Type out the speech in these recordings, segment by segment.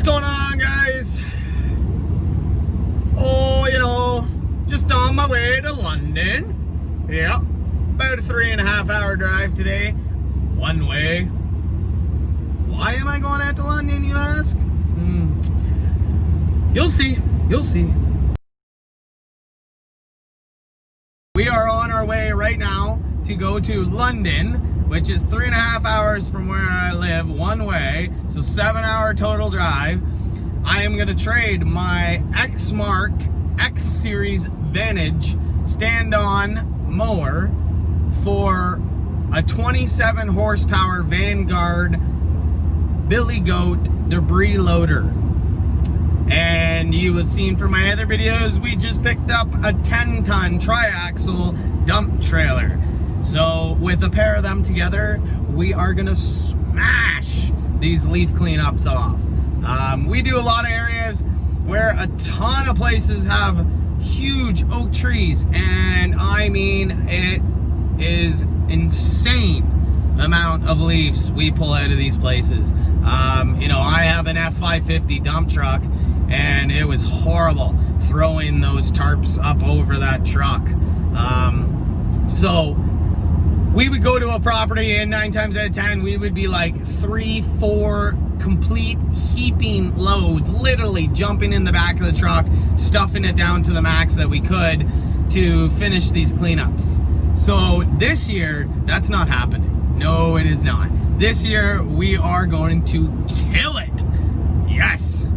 What's going on, guys? Oh, just on my way to London. Yeah, about a 3.5 hour drive today, one way. Why am I going out to London, you ask? You'll see. We are on our way right now to go to London, which is 3.5 hours from where I live, one way, so 7-hour total drive. I am going to trade my Exmark X Series Vantage stand-on mower for a 27 horsepower Vanguard Billy Goat debris loader. And you have seen from my other videos, we just picked up a 10-ton triaxle dump trailer. So with a pair of them together, we are gonna smash these leaf cleanups off. We do a lot of areas where a ton of places have huge oak trees, and I mean, it is insane amount of leaves we pull out of these places. I have an F550 dump truck, and it was horrible throwing those tarps up over that truck. So we would go to a property, and 9 times out of 10 we would be like 3-4 complete heaping loads, literally jumping in the back of the truck, stuffing it down to the max that we could to finish these cleanups. So this year, that's not happening. No, it is not. This year we are going to kill it. Yes.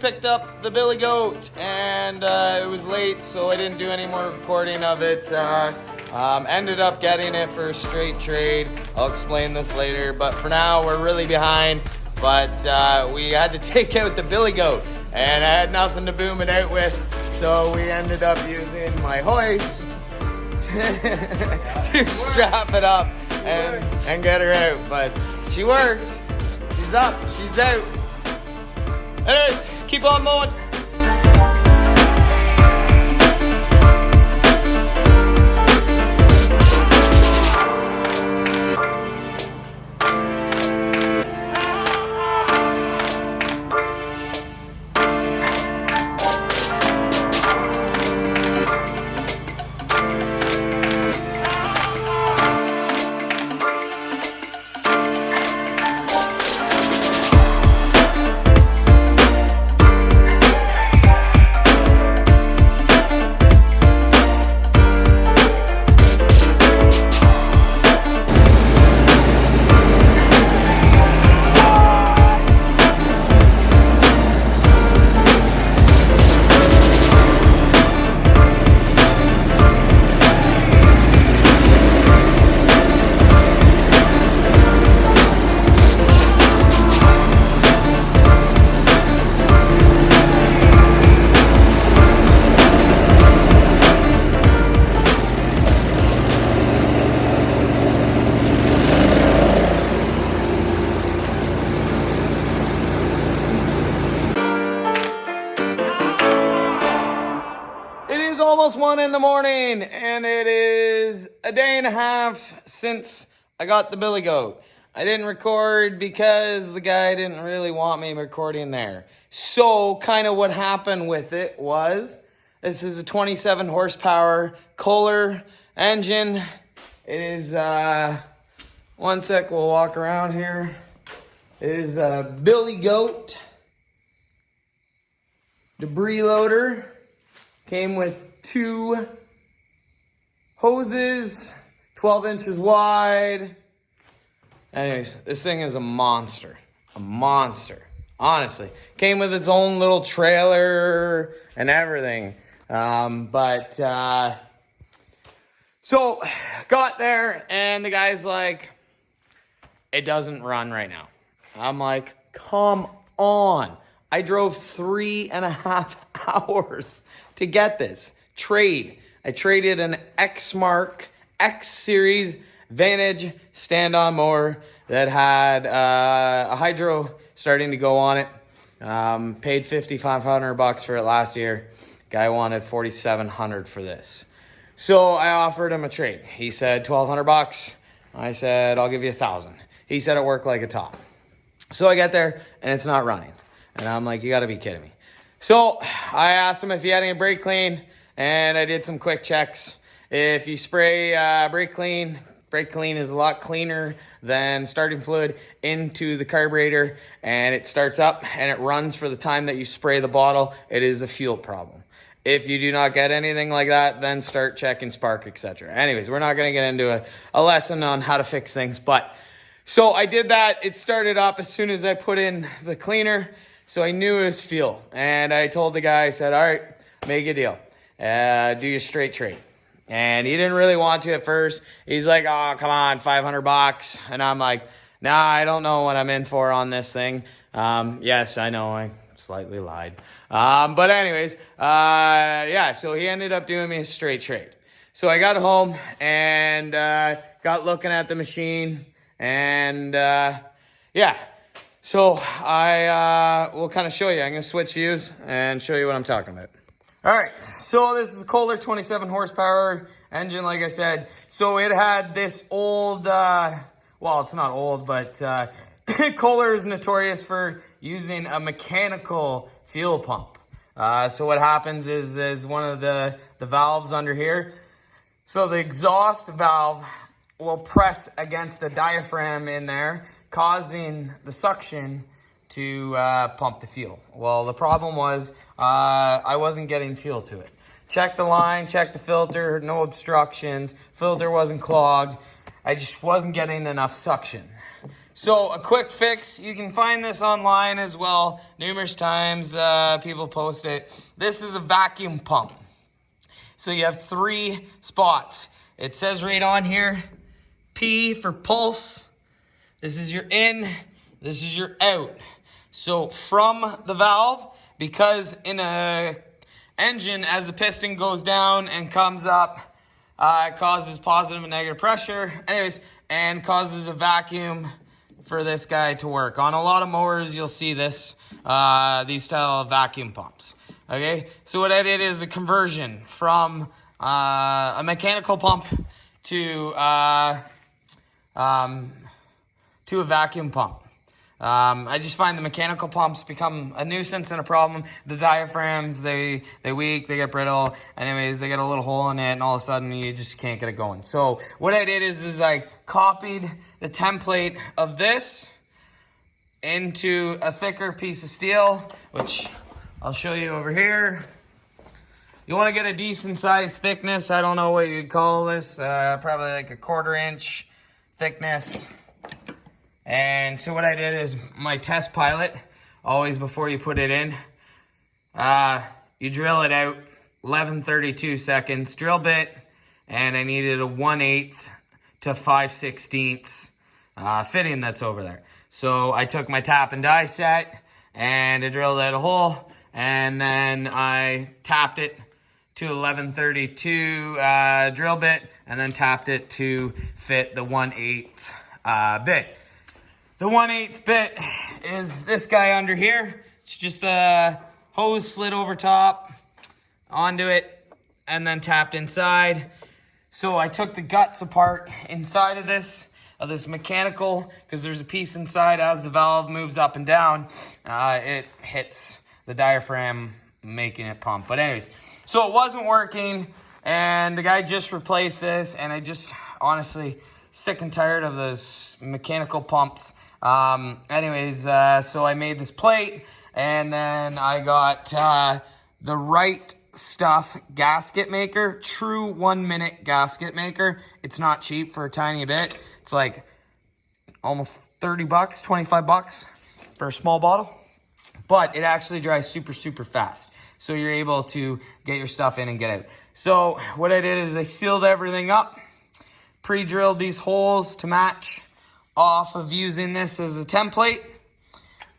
Picked up the Billy Goat, and it was late, so I didn't do any more recording of it. Ended up getting it for a straight trade. I'll explain this later, but for now we're really behind. But we had to take out the Billy Goat, and I had nothing to boom it out with, so we ended up using my hoist to strap it up and get her out. But she worked. She's up, she's out. Anyways, keep on mowing. Almost 1 in the morning, and it is a day and a half since I got the Billy Goat. I didn't record because the guy didn't really want me recording there. So kind of what happened with it was, this is a 27 horsepower Kohler engine. It is, one sec, we'll walk around here. It is a Billy Goat debris loader. Came with 2 hoses, 12 inches wide. Anyways, this thing is a monster. A monster. Honestly. Came with its own little trailer and everything. So got there and the guy's like, it doesn't run right now. I'm like, come on. I drove 3.5 hours to get this trade. I traded an Exmark X Series Vantage stand-on mower that had a hydro starting to go on it. Paid $5,500 for it last year. Guy wanted $4,700 for this. So I offered him a trade. He said $1,200. I said, I'll give you $1,000. He said it worked like a top. So I get there and it's not running. And I'm like, you gotta be kidding me. So I asked him if he had any brake clean, and I did some quick checks. If you spray brake clean is a lot cleaner than starting fluid into the carburetor, and it starts up and it runs for the time that you spray the bottle. It is a fuel problem. If you do not get anything like that, then start checking spark, etc. Anyways, we're not going to get into a lesson on how to fix things. But so I did that. It started up as soon as I put in the cleaner. So I knew it was fuel. And I told the guy, I said, all right, make a deal. Do your straight trade. And he didn't really want to at first. He's like, oh, come on, $500. And I'm like, nah, I don't know what I'm in for on this thing. Yes, I know, I slightly lied. But anyways, yeah, so he ended up doing me a straight trade. So I got home and got looking at the machine, and yeah. So I will kind of show you. I'm going to switch views and show you what I'm talking about. All right, so this is a Kohler 27 horsepower engine, like I said. So it had this old, well, it's not old, but Kohler is notorious for using a mechanical fuel pump. So what happens is one of the valves under here. So the exhaust valve will press against a diaphragm in there, causing the suction to pump the fuel. Well, the problem was I wasn't getting fuel to it. Check the line, check the filter, no obstructions, filter wasn't clogged. I just wasn't getting enough suction. So a quick fix, you can find this online as well. Numerous times people post it. This is a vacuum pump. So you have 3 spots. It says right on here, P for pulse. This is your in, this is your out. So from the valve, because in a engine, as the piston goes down and comes up, it causes positive and negative pressure, anyways, and causes a vacuum for this guy to work. On a lot of mowers, you'll see this, these style of vacuum pumps. Okay, so what I did is a conversion from a mechanical pump to a vacuum pump. I just find the mechanical pumps become a nuisance and a problem. The diaphragms, they weak, they get brittle. Anyways, they get a little hole in it, and all of a sudden you just can't get it going. So what I did is I copied the template of this into a thicker piece of steel, which I'll show you over here. You want to get a decent size thickness. I don't know what you'd call this. Probably like a 1/4 inch thickness. And so what I did is my test pilot, always before you put it in, you drill it out 11:32 seconds, drill bit, and I needed a 1/8 to 5/16 fitting that's over there. So I took my tap and die set and I drilled out a hole, and then I tapped it to 11:32 drill bit, and then tapped it to fit the 1/8 bit. The 1/8 bit is this guy under here. It's just a hose slid over top onto it and then tapped inside. So I took the guts apart inside of this mechanical, because there's a piece inside. As the valve moves up and down, it hits the diaphragm, making it pump. But anyways, so it wasn't working, and the guy just replaced this, and I just honestly sick and tired of those mechanical pumps. Anyways, so I made this plate, and then I got the Right Stuff gasket maker, true 1-minute gasket maker. It's not cheap for a tiny bit. It's like almost $30, $25 for a small bottle, but it actually dries super, super fast. so you're able to get your stuff in and get out. So what I did is I sealed everything up, pre-drilled these holes to match off of using this as a template,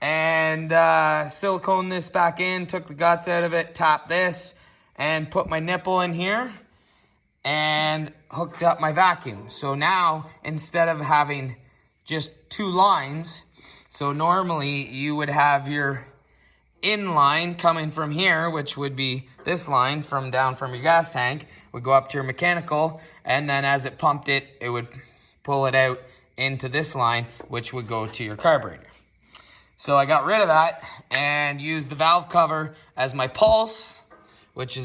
and silicone this back in, took the guts out of it, tapped this, and put my nipple in here and hooked up my vacuum. So now, instead of having just 2 lines, so normally you would have your in line coming from here, which would be this line from down from your gas tank, would go up to your mechanical, and then as it pumped it, it would pull it out into this line, which would go to your carburetor. So I got rid of that and used the valve cover as my pulse, which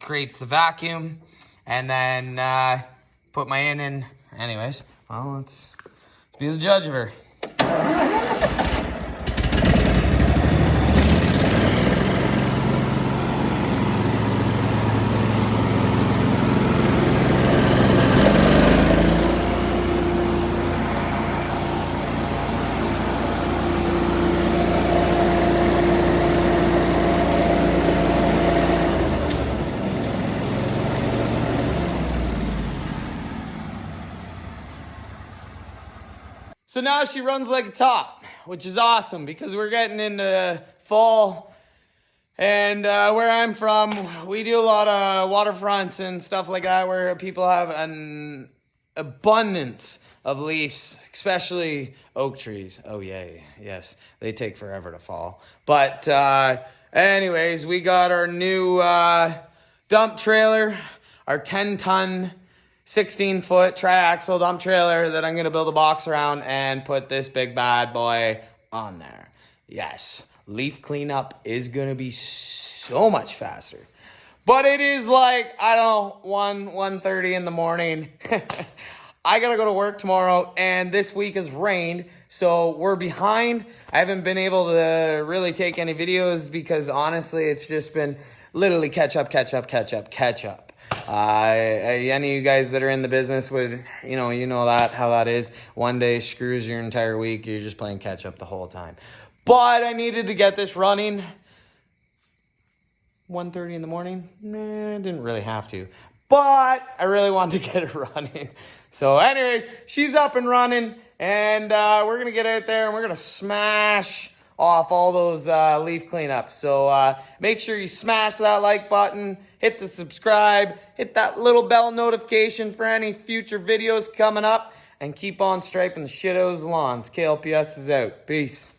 creates the vacuum, and then put my in. Anyways, well, let's be the judge of her. So now she runs like a top, which is awesome because we're getting into fall. And where I'm from, we do a lot of waterfronts and stuff like that where people have an abundance of leaves, especially oak trees. Oh, yay. Yes, they take forever to fall. But anyways, we got our new dump trailer, our 10-ton 16-foot triaxle dump trailer that I'm going to build a box around and put this big bad boy on there. Yes, leaf cleanup is going to be so much faster. But it is like, I don't know, 1:30 in the morning. I got to go to work tomorrow, and this week has rained, so we're behind. I haven't been able to really take any videos because, honestly, it's just been literally catch up. Any of you guys that are in the business would, you know that, how that is. One day screws your entire week. You're just playing catch up the whole time. But I needed to get this running. 1:30 in the morning? Nah, I didn't really have to. But I really wanted to get it running. So anyways, she's up and running. And we're going to get out there and we're going to smash off all those leaf cleanups. So make sure you smash that like button, hit the subscribe, hit that little bell notification for any future videos coming up, and keep on striping the shit out of those lawns. KLPS is out. Peace.